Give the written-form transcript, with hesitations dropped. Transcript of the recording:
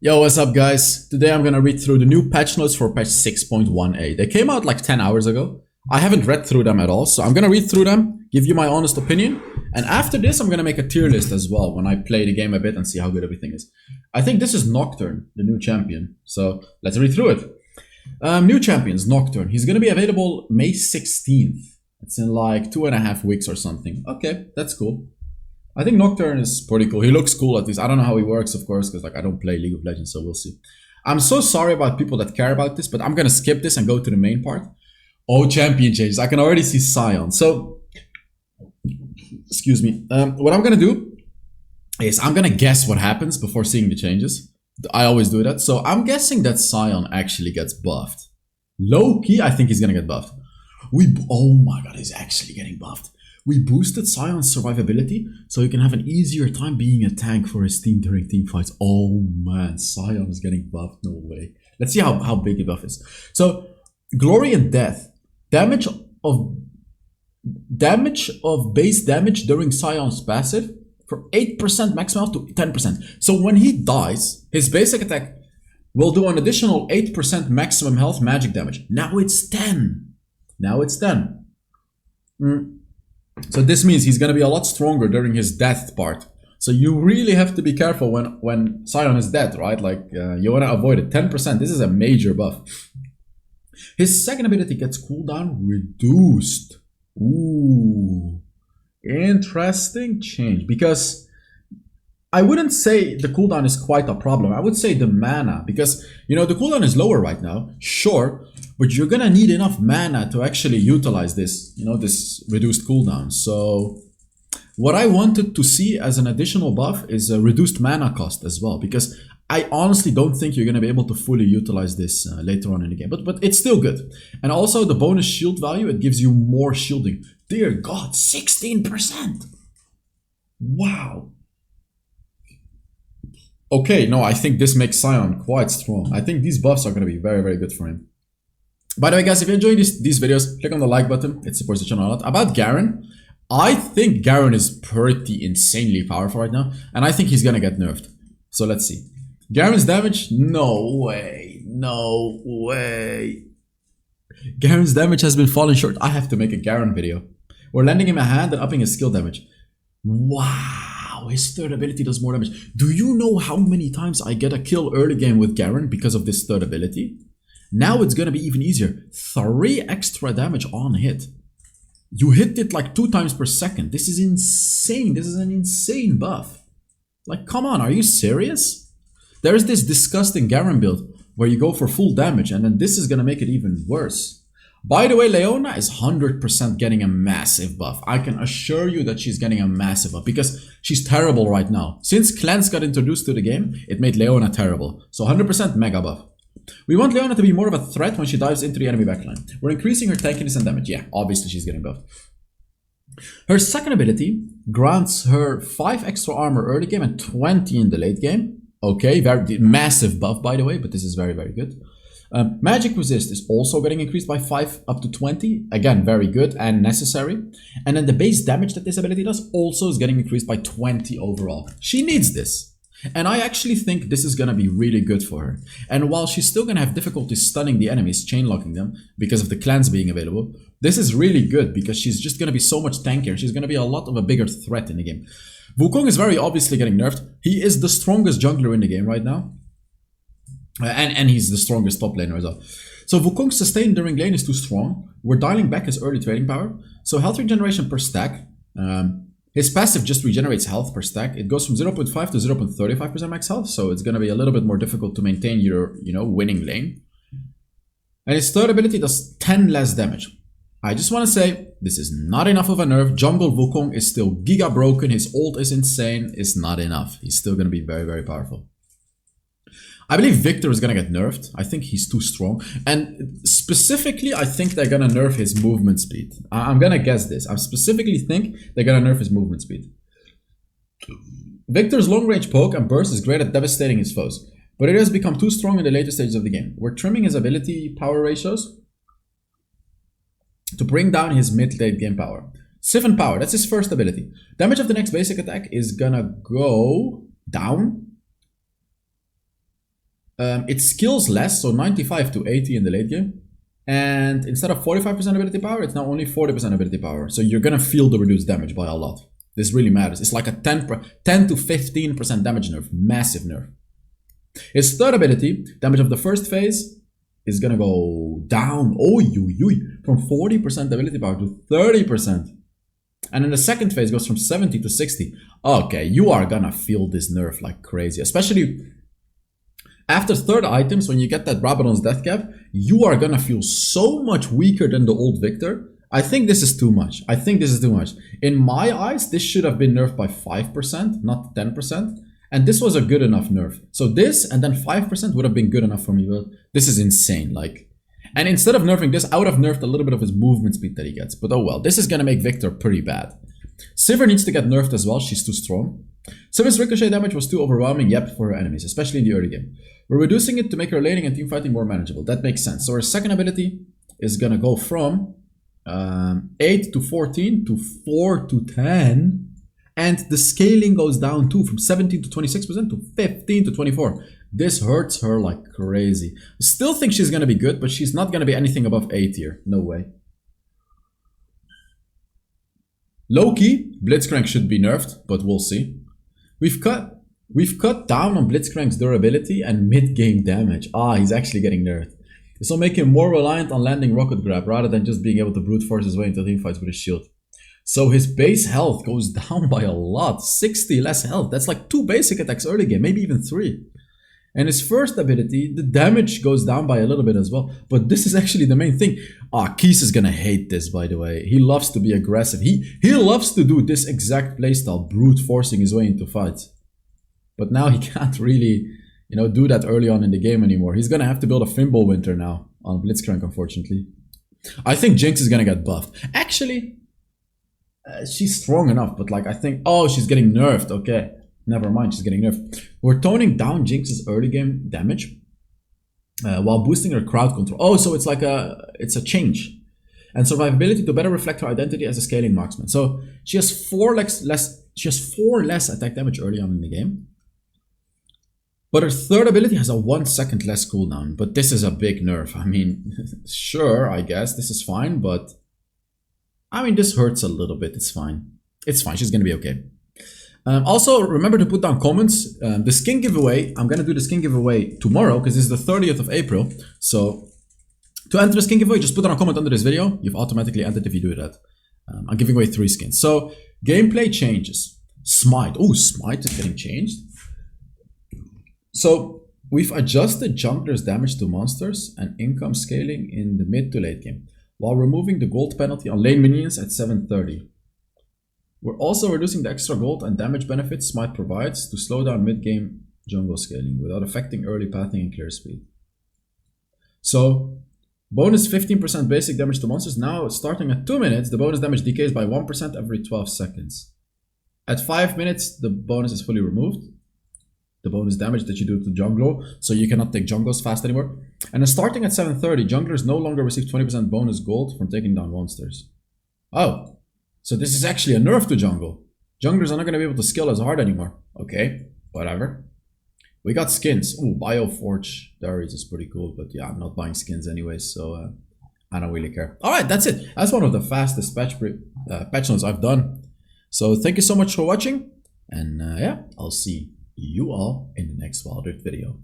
Yo, what's up guys? Today I'm gonna read through the new patch notes for patch 6.1a. They came out like 10 hours ago. I haven't read through them at all, so I'm gonna read through them, give you my honest opinion, and after this I'm gonna make a tier list as well when I play the game a bit and see how good everything is. I think this is Nocturne, the new champion, so let's read through it. New champions, Nocturne. He's gonna be available May 16th. It's in like 2.5 weeks or something. Okay, that's cool. I think Nocturne is pretty cool. He looks cool at least. I don't know how he works, of course, because like I don't play League of Legends, so we'll see. I'm so sorry about people that care about this, but I'm gonna skip this and go to the main part. Oh, champion changes. I can already see Sion. So, excuse me. What I'm gonna do is I'm gonna guess what happens before seeing the changes. I always do that. So I'm guessing that Sion actually gets buffed. Low key, I think he's gonna get buffed. Oh my god, he's actually getting buffed. We boosted Sion's survivability so he can have an easier time being a tank for his team during team fights. Oh man, Sion is getting buffed. No way. Let's see how big the buff is. So, Glory and Death. Damage of base damage during Sion's passive from 8% maximum health to 10%. So when he dies, his basic attack will do an additional 8% maximum health magic damage. Now it's 10. Now it's 10. So this means he's going to be a lot stronger during his death part. So you really have to be careful when Sion is dead, right? Like you want to avoid it. 10%, this is a major buff. His second ability gets cooldown reduced. Ooh, interesting change. Because I wouldn't say the cooldown is quite a problem. I would say the mana. Because, you know, the cooldown is lower right now. Sure. But you're gonna need enough mana to actually utilize this, you know, this reduced cooldown. So what I wanted to see as an additional buff is a reduced mana cost as well, because I honestly don't think you're gonna be able to fully utilize this later on in the game. But it's still good. And also the bonus shield value, it gives you more shielding. Dear God, 16%. Wow. Okay, no, I think this makes Sion quite strong. I think these buffs are gonna be very, very good for him. By the way, guys, if you're enjoying these videos, click on the like button. It supports the channel a lot. About Garen, I think Garen is pretty insanely powerful right now. And I think he's going to get nerfed. So let's see. Garen's damage? No way. No way. Garen's damage has been falling short. I have to make a Garen video. We're lending him a hand and upping his skill damage. Wow. His third ability does more damage. Do you know how many times I get a kill early game with Garen because of this third ability? Now it's gonna be even easier. 3 extra damage on hit. You hit it like 2 times per second. This is insane. This is an insane buff. Like, come on, are you serious? There's this disgusting Garen build where you go for full damage, and then this is gonna make it even worse. By the way, Leona is 100% getting a massive buff. I can assure you that she's getting a massive buff because she's terrible right now. Since Clans got introduced to the game, it made Leona terrible. So 100% mega buff. We want Leona to be more of a threat when she dives into the enemy backline. We're increasing her tankiness and damage. Yeah, obviously she's getting buffed. Her second ability grants her 5 extra armor early game and 20 in the late game. Okay, very massive buff by the way, but this is very, very good. Magic resist is also getting increased by 5 up to 20. Again, very good and necessary. And then the base damage that this ability does also is getting increased by 20 overall. She needs this. And I actually think this is going to be really good for her. And while she's still going to have difficulty stunning the enemies, chain locking them, because of the clans being available, this is really good because she's just going to be so much tankier. She's going to be a lot of a bigger threat in the game. Wukong is very obviously getting nerfed. He is the strongest jungler in the game right now. And he's the strongest top laner as well. So Wukong's sustain during lane is too strong. We're dialing back his early trading power. So health regeneration per stack. His passive just regenerates health per stack. It goes from 0.5 to 0.35% max health, so it's going to be a little bit more difficult to maintain your, winning lane. And his third ability does 10 less damage. I just want to say, this is not enough of a nerf. Jungle Wukong is still giga broken. His ult is insane. It's not enough. He's still going to be very, very powerful. I believe Viktor is going to get nerfed. I think he's too strong. And specifically, I think they're going to nerf his movement speed. I'm going to guess this. I specifically think they're going to nerf his movement speed. Viktor's long-range poke and burst is great at devastating his foes, but it has become too strong in the later stages of the game. We're trimming his ability power ratios to bring down his mid-late game power. Siphon power, that's his first ability. Damage of the next basic attack is going to go down it skills less, so 95 to 80 in the late game. And instead of 45% ability power, it's now only 40% ability power. So you're gonna feel the reduced damage by a lot. This really matters. It's like a 10 to 15% damage nerf. Massive nerf. His third ability, damage of the first phase, is gonna go down from 40% ability power to 30%. And in the second phase goes from 70 to 60. Okay, you are gonna feel this nerf like crazy. Especially after third items, when you get that Rabadon's death cap, you are gonna feel so much weaker than the old Viktor. I think this is too much. In my eyes, this should have been nerfed by 5%, not 10%. And this was a good enough nerf. So this and then 5% would have been good enough for me. But this is insane. Like, and instead of nerfing this, I would have nerfed a little bit of his movement speed that he gets. But oh well, this is gonna make Viktor pretty bad. Sivir needs to get nerfed as well. She's too strong. Sivir's ricochet damage was too overwhelming, yep, for her enemies, especially in the early game. We're reducing it to make her laning and team fighting more manageable. That makes sense. So her second ability is gonna go from 8 to 14 to 4 to 10. And the scaling goes down too, from 17 to 26% to 15 to 24. This hurts her like crazy. Still think she's gonna be good, but she's not gonna be anything above A tier. No way. Low-key, Blitzcrank should be nerfed, but we'll see. We've cut down on Blitzcrank's durability and mid-game damage. Ah, he's actually getting nerfed. This will make him more reliant on landing rocket grab rather than just being able to brute force his way into teamfights with his shield. So his base health goes down by a lot. 60 less health. That's like 2 basic attacks early game, maybe even 3. And his first ability, the damage goes down by a little bit as well. But this is actually the main thing. Ah, Keys is gonna hate this, by the way. He loves to be aggressive. He loves to do this exact playstyle, brute forcing his way into fights. But now he can't really, you know, do that early on in the game anymore. He's gonna have to build a Fimble Winter now on Blitzcrank, unfortunately. I think Jinx is gonna get buffed. Actually, she's strong enough, but like I think, oh, she's getting nerfed. Okay, never mind, she's getting nerfed. We're toning down Jinx's early game damage while boosting her crowd control. Oh, so it's like it's a change. And survivability to better reflect her identity as a scaling marksman. So she has 4 less attack damage early on in the game. But her third ability has a 1 second less cooldown. But this is a big nerf. I mean, sure, I guess this is fine, but I mean, this hurts a little bit. It's fine. It's fine. She's gonna be okay. Also, remember to put down comments. The skin giveaway, I'm gonna do the skin giveaway tomorrow because this is the 30th of April. So to enter the skin giveaway, just put down a comment under this video. You've automatically entered if you do that. I'm giving away 3 skins. So gameplay changes. Smite. Oh, Smite is getting changed. So we've adjusted jungler's damage to monsters and income scaling in the mid to late game, while removing the gold penalty on lane minions at 730. We're also reducing the extra gold and damage benefits Smite provides to slow down mid-game jungle scaling without affecting early pathing and clear speed. So, bonus 15% basic damage to monsters. Now, starting at 2 minutes, the bonus damage decays by 1% every 12 seconds. At 5 minutes, the bonus is fully removed. The bonus damage that you do to jungler, so you cannot take jungles fast anymore. And then starting at 730, junglers no longer receive 20% bonus gold from taking down monsters. Oh, so this is actually a nerf to jungle. Junglers are not going to be able to skill as hard anymore. Okay, whatever. We got skins. Ooh, Bioforge Diaries is pretty cool, but yeah, I'm not buying skins anyway, so I don't really care. Alright, that's it. That's one of the fastest patch notes I've done. So thank you so much for watching, and yeah, I'll see you all in the next Wild Rift video.